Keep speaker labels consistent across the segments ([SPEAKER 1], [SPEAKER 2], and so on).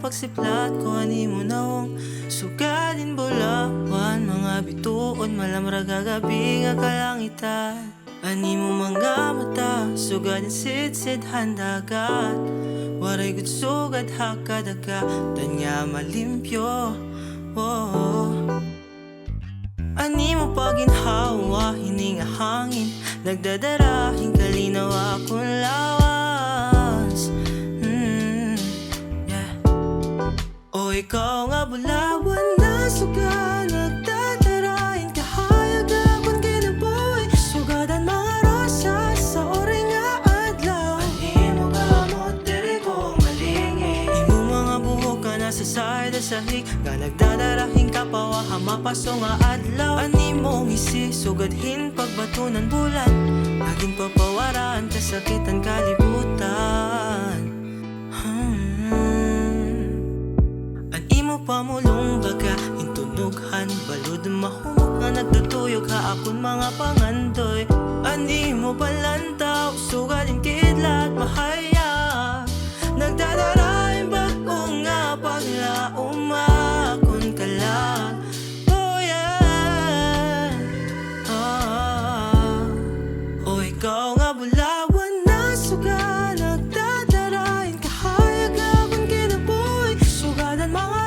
[SPEAKER 1] pagsiplat ko ani mo naong Suga din bulawan mga bituon malamra gagabi nga kalangitan. Ani mo mga mata suga din sid handagat. Waray gud sugad hakadaga tanya malimpyo. Ani mo paginhawa hininga hangin nagdadara kalinaw akong lawas. O ikaw nga bulawan na suga nagdadara kahayag akon kinabuhi sugadan mga rosas sa oring nga adlaw. Ani mo gamot diri ko malingi imo mga buhok ka na sa side sahig nga nagdadarahing kapawa hamapaso nga adlaw. Ani mong isi sugadhin pagbatunan bulan naging papawaraan kasakitan kalibutan. Pamulong baga, intunughan balud mahumok nga nagdutuyog ha akon mga pangandoy. Ani mo balantaw, sugalin kidlat mahaya nagdadarain bagong nga paglaom akon kalag. Oh yeah, o ikaw nga bulawan na suga nagdadarain kahayag akon kinabuhi sugadan mga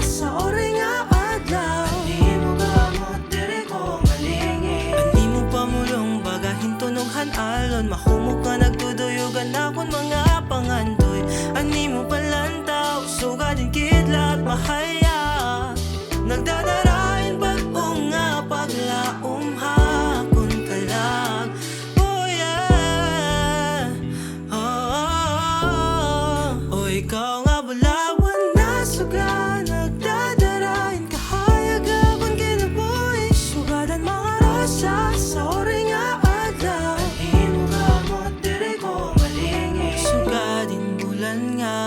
[SPEAKER 1] sa oring nga adlaw. Ani mo gamot diri ko malingi ani mo pamulong bagahin tunughan alon mahumok ka nagduduyugan akon mga pangandoy. Ani mo palantaw sugadin kidlat mahaya nagdadarain bagong nga paglaom hakon kalag. Oh yeah, o ikaw nga bulawan na suga nagdadarain kahayag akon kinabuhi sugadan mga rosas sa oring nga adlaw. Ani mo gamot diri ko malingi sugadin bulan nga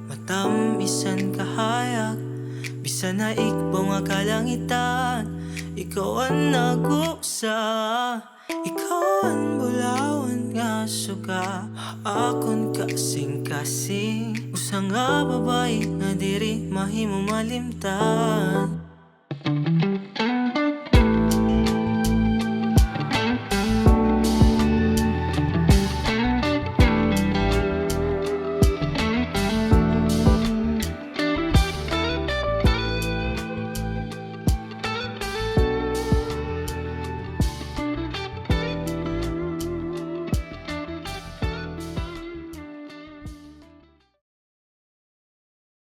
[SPEAKER 1] matamisan kahayag bisan na ikbaw nga kalangitan. Ikaw ang nag-usa ikaw ang bulawan nga suga akon kasing-kasing usa nga babae nga diri mahimo malimtan.